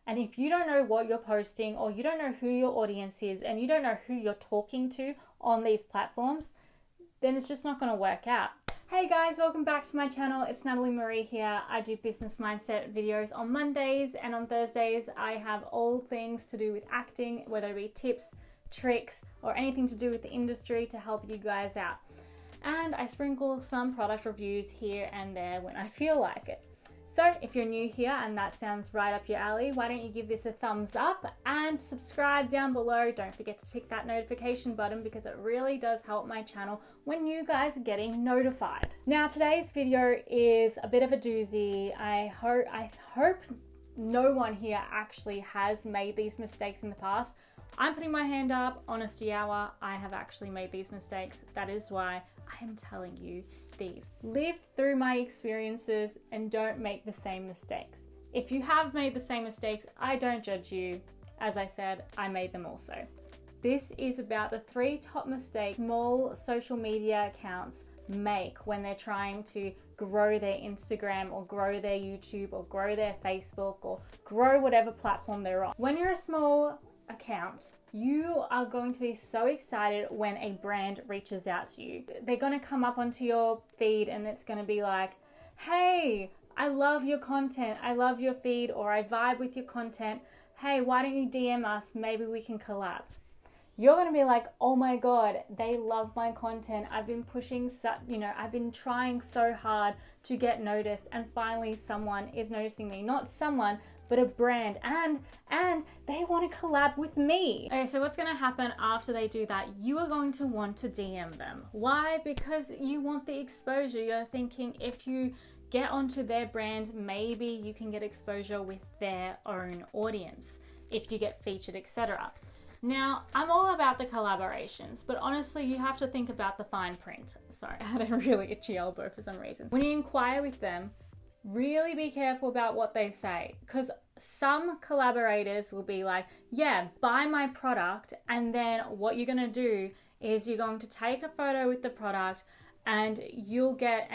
And if you don't know what you're posting, or you don't know who your audience is, and you don't know who you're talking to on these platforms, then it's just not going to work out. Hey guys, welcome back to my channel. It's Natalie Marie here. I do business mindset videos on Mondays, and on Thursdays I have all things to do with acting, whether it be tips, tricks, or anything to do with the industry to help you guys out. And I sprinkle some product reviews here and there when I feel like it. So if you're new here and that sounds right up your alley, why don't you give this a thumbs up and subscribe down below. Don't forget to tick that notification button because it really does help my channel when you guys are getting notified. Now today's video is a bit of a doozy. I hope no one here actually has made these mistakes in the past. I'm putting my hand up, honesty hour. I have actually made these mistakes. That is why I am telling you these. Live through my experiences and don't make the same mistakes. If you have made the same mistakes, I don't judge you. As I said, I made them also. This is about the 3 top mistakes small social media accounts make when they're trying to grow their Instagram or grow their YouTube or grow their Facebook or grow whatever platform they're on. When you're a small account, you are going to be so excited when a brand reaches out to you. They're going to come up onto your feed and it's going to be like, hey, I love your content, I love your feed, or I vibe with your content. Hey, why don't you DM us? Maybe we can collab. You're going to be like, oh my God, they love my content. I've been pushing, I've been trying so hard to get noticed, and finally someone is noticing me. Not someone, but a brand, and they want to collab with me. Okay, so what's going to happen after they do that? You are going to want to DM them. Why? Because you want the exposure. You're thinking if you get onto their brand, maybe you can get exposure with their own audience if you get featured, etc. Now, I'm all about the collaborations, but honestly, you have to think about the fine print. Sorry, I had a really itchy elbow for some reason. When you inquire with them, really be careful about what they say, because some collaborators will be like, yeah, buy my product, and then what you're going to do is you're going to take a photo with the product and you'll get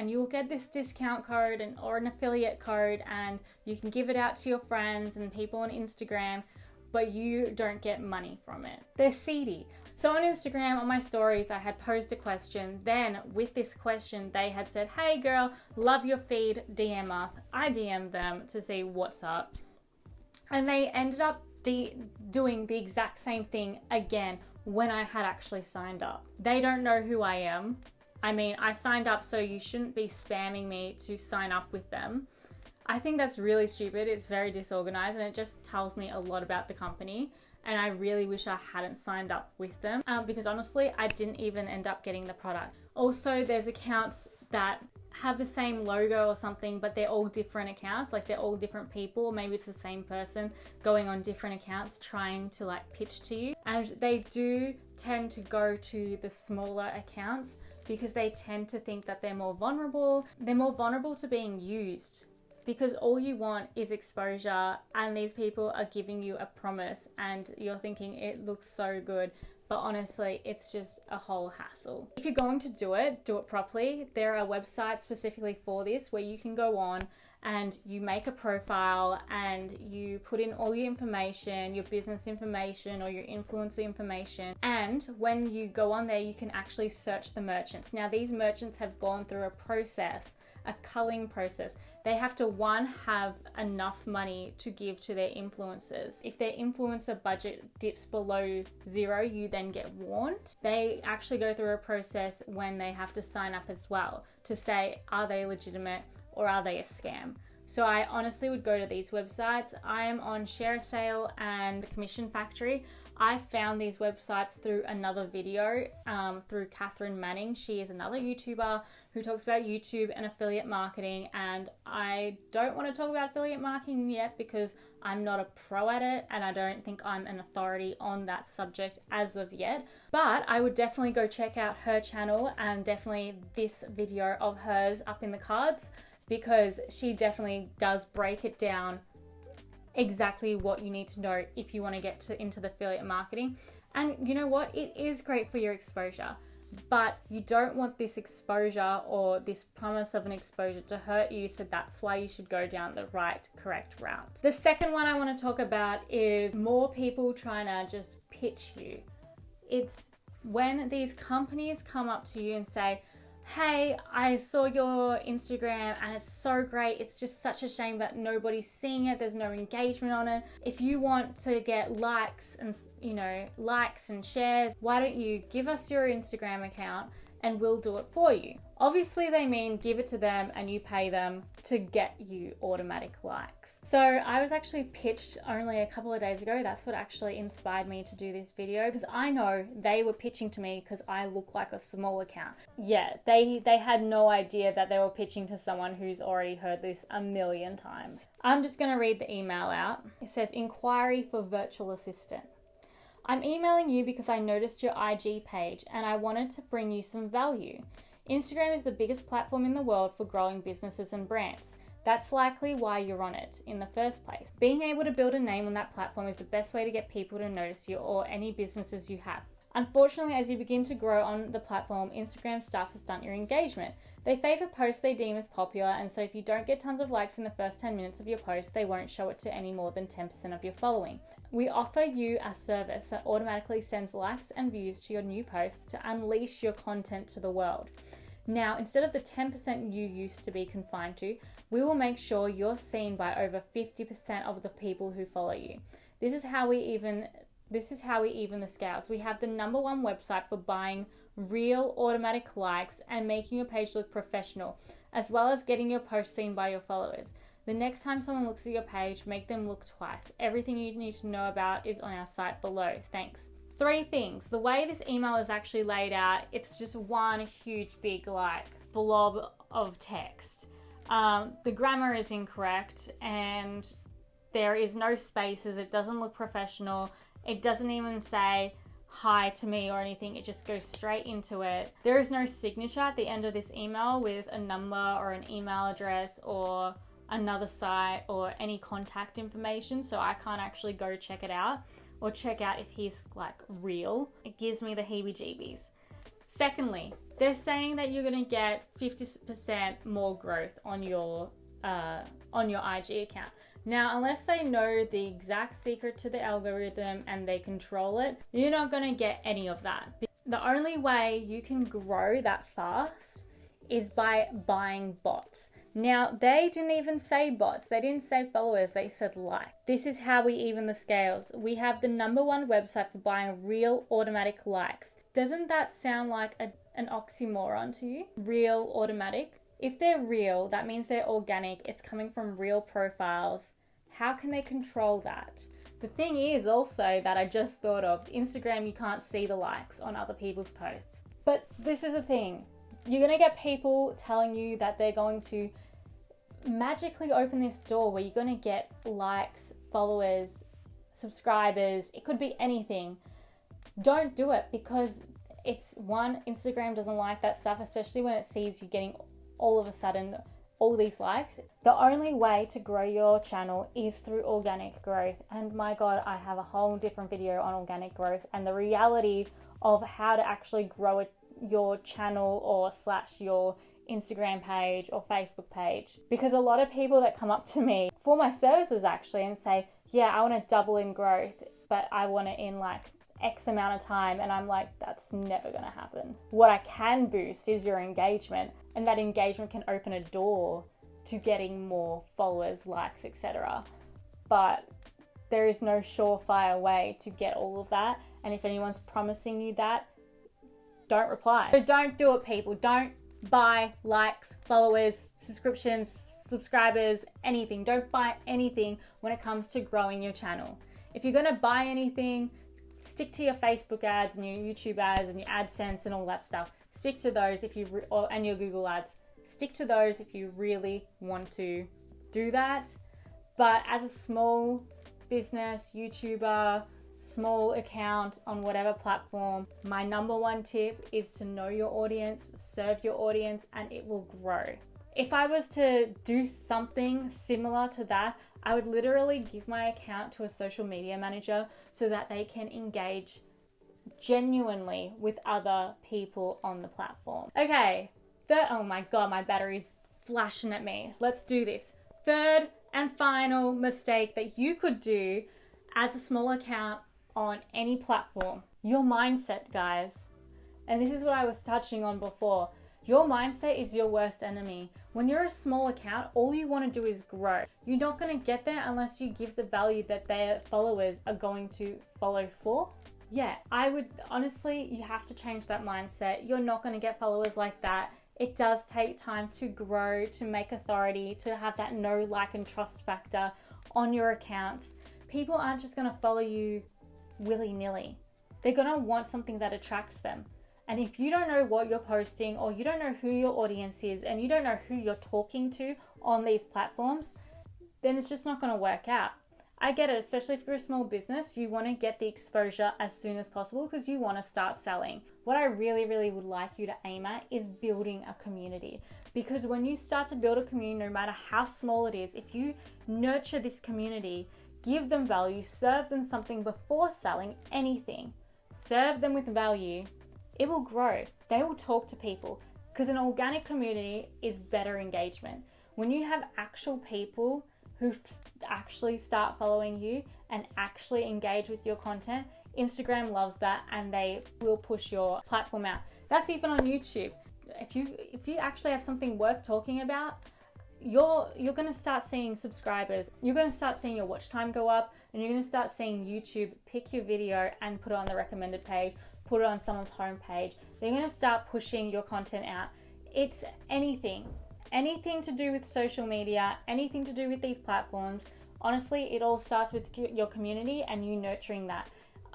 this discount code or an affiliate code, and you can give it out to your friends and people on Instagram, but you don't get money from it. They're seedy. So on Instagram, on my stories, I had posed a question. Then with this question, they had said, hey girl, love your feed, DM us. I DM'd them to see what's up. And they ended up doing the exact same thing again when I had actually signed up. They don't know who I am. I mean, I signed up, so you shouldn't be spamming me to sign up with them. I think that's really stupid. It's very disorganized, and it just tells me a lot about the company. And I really wish I hadn't signed up with them because honestly, I didn't even end up getting the product. Also, there's accounts that have the same logo or something, but they're all different accounts. Like, they're all different people. Maybe it's the same person going on different accounts trying to like pitch to you. And they do tend to go to the smaller accounts because they tend to think that they're more vulnerable. They're more vulnerable to being used, because all you want is exposure, and these people are giving you a promise and you're thinking it looks so good, but honestly, it's just a whole hassle. If you're going to do it properly. There are websites specifically for this where you can go on and you make a profile and you put in all your information, your business information or your influencer information. And when you go on there, you can actually search the merchants. Now, these merchants have gone through a process, a culling process. They have to, one, have enough money to give to their influencers. If their influencer budget dips below 0, you then get warned. They actually go through a process when they have to sign up as well to say, are they legitimate or are they a scam? So I honestly would go to these websites. I am on ShareSale and Commission Factory. I found these websites through another video, through Catherine Manning. She is another YouTuber who talks about YouTube and affiliate marketing, and I don't want to talk about affiliate marketing yet because I'm not a pro at it and I don't think I'm an authority on that subject as of yet. But I would definitely go check out her channel, and definitely this video of hers up in the cards, because she definitely does break it down exactly what you need to know if you want to get into the affiliate marketing. And you know what? It is great for your exposure. but you don't want this exposure or this promise of an exposure to hurt you, so that's why you should go down the correct route. The second one I want to talk about is more people trying to just pitch you. It's when these companies come up to you and say, hey, I saw your Instagram and it's so great. It's just such a shame that nobody's seeing it. There's no engagement on it. If you want to get likes and, likes and shares, why don't you give us your Instagram account and we'll do it for you? Obviously they mean give it to them and you pay them to get you automatic likes. So I was actually pitched only a couple of days ago. That's what actually inspired me to do this video, because I know they were pitching to me because I look like a small account. Yeah, they had no idea that they were pitching to someone who's already heard this a million times. I'm just going to read the email out. It says, inquiry for virtual assistant. I'm emailing you because I noticed your IG page and I wanted to bring you some value. Instagram is the biggest platform in the world for growing businesses and brands. That's likely why you're on it in the first place. Being able to build a name on that platform is the best way to get people to notice you or any businesses you have. Unfortunately, as you begin to grow on the platform, Instagram starts to stunt your engagement. They favor posts they deem as popular, and so if you don't get tons of likes in the first 10 minutes of your post, they won't show it to any more than 10% of your following. We offer you a service that automatically sends likes and views to your new posts to unleash your content to the world. Now, instead of the 10% you used to be confined to, we will make sure you're seen by over 50% of the people who follow you. This is how we even the scales. We have the #1 website for buying real automatic likes and making your page look professional, as well as getting your post seen by your followers. The next time someone looks at your page, make them look twice. Everything you need to know about is on our site below. Thanks. 3 things. The way this email is actually laid out, it's just one huge big blob of text. The grammar is incorrect and there is no spaces. It doesn't look professional. It doesn't even say hi to me or anything. It just goes straight into it. There is no signature at the end of this email with a number or an email address or another site or any contact information, so I can't actually go check it out or check out if he's real. It gives me the heebie-jeebies. Secondly, they're saying that you're gonna get 50% more growth on your IG account. Now, unless they know the exact secret to the algorithm and they control it, you're not gonna get any of that. The only way you can grow that fast is by buying bots. Now, they didn't even say bots. They didn't say followers. They said like. This is how we even the scales. We have the #1 website for buying real automatic likes. Doesn't that sound like an oxymoron to you? Real automatic? If they're real, that means they're organic. It's coming from real profiles. How can they control that? The thing is also that I just thought of, Instagram, you can't see the likes on other people's posts. But this is the thing. You're going to get people telling you that they're going to magically open this door where you're going to get likes, followers, subscribers. It could be anything. Don't do it, because Instagram doesn't like that stuff, especially when it sees you getting all of a sudden all these likes. The only way to grow your channel is through organic growth. And my God, I have a whole different video on organic growth and the reality of how to actually grow your channel or / your Instagram page or Facebook page. Because a lot of people that come up to me for my services actually and say, yeah, I want to double in growth, but I want it in X amount of time, and I'm like, that's never going to happen. What I can boost is your engagement, and that engagement can open a door to getting more followers, likes, etc. But there is no surefire way to get all of that, and if anyone's promising you that, don't reply. So don't do it, people. Don't buy likes, followers, subscriptions, subscribers, anything. Don't buy anything when it comes to growing your channel. If you're going to buy anything, stick to your Facebook ads and your YouTube ads and your AdSense and all that stuff. Stick to those and your Google ads. Stick to those if you really want to do that. But as a small business, YouTuber, small account on whatever platform, my #1 tip is to know your audience, serve your audience, and it will grow. If I was to do something similar to that, I would literally give my account to a social media manager so that they can engage genuinely with other people on the platform. Okay, oh my God, my battery's flashing at me. Let's do this. Third and final mistake that you could do as a small account on any platform. Your mindset, guys. And this is what I was touching on before. Your mindset is your worst enemy. When you're a small account, all you want to do is grow. You're not going to get there unless you give the value that their followers are going to follow for. Yeah, I would honestly, you have to change that mindset. You're not going to get followers like that. It does take time to grow, to make authority, to have that know, like, and trust factor on your accounts. People aren't just going to follow you willy-nilly. They're going to want something that attracts them. And if you don't know what you're posting, or you don't know who your audience is, and you don't know who you're talking to on these platforms, then it's just not going to work out. I get it, especially if you're a small business, you want to get the exposure as soon as possible because you want to start selling. What I really, really would like you to aim at is building a community. Because when you start to build a community, no matter how small it is, if you nurture this community, give them value, serve them something before selling anything, serve them with value, it will grow. They will talk to people because an organic community is better engagement. When you have actual people who actually start following you and actually engage with your content, Instagram loves that and they will push your platform out. That's even on YouTube. If you actually have something worth talking about, you're going to start seeing subscribers. You're going to start seeing your watch time go up, and you're going to start seeing YouTube pick your video and put it on the recommended page, put it on someone's homepage. They're going to start pushing your content out. It's anything to do with social media, anything to do with these platforms. Honestly, it all starts with your community and you nurturing that.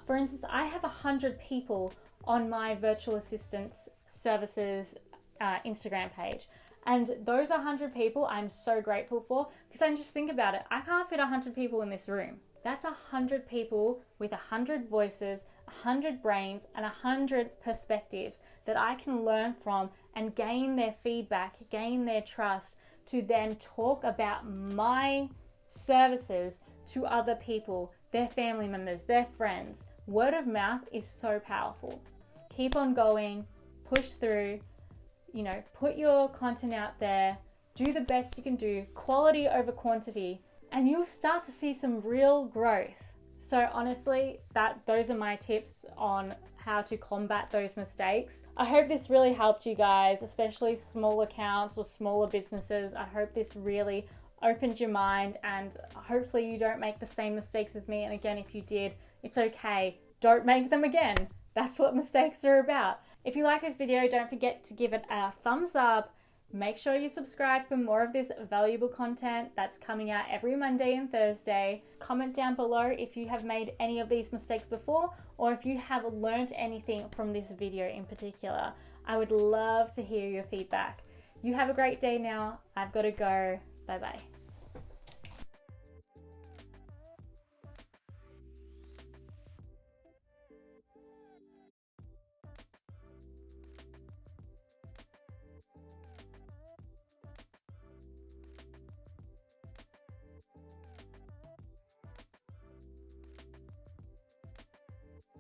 For instance, I have 100 people on my virtual assistance services Instagram page. And those 100 people I'm so grateful for, because I just think about it. I can't fit 100 people in this room. That's 100 people with 100 voices, 100 brains, and 100 perspectives that I can learn from and gain their feedback, gain their trust to then talk about my services to other people, their family members, their friends. Word of mouth is so powerful. Keep on going, push through, put your content out there, do the best you can do, quality over quantity, and you'll start to see some real growth. So honestly, those are my tips on how to combat those mistakes. I hope this really helped you guys, especially small accounts or smaller businesses. I hope this really opened your mind, and hopefully you don't make the same mistakes as me. And again, if you did, it's okay. Don't make them again. That's what mistakes are about. If you like this video, don't forget to give it a thumbs up. Make sure you subscribe for more of this valuable content that's coming out every Monday and Thursday. Comment down below if you have made any of these mistakes before, or if you have learned anything from this video in particular. I would love to hear your feedback. You have a great day now. I've got to go. Bye-bye.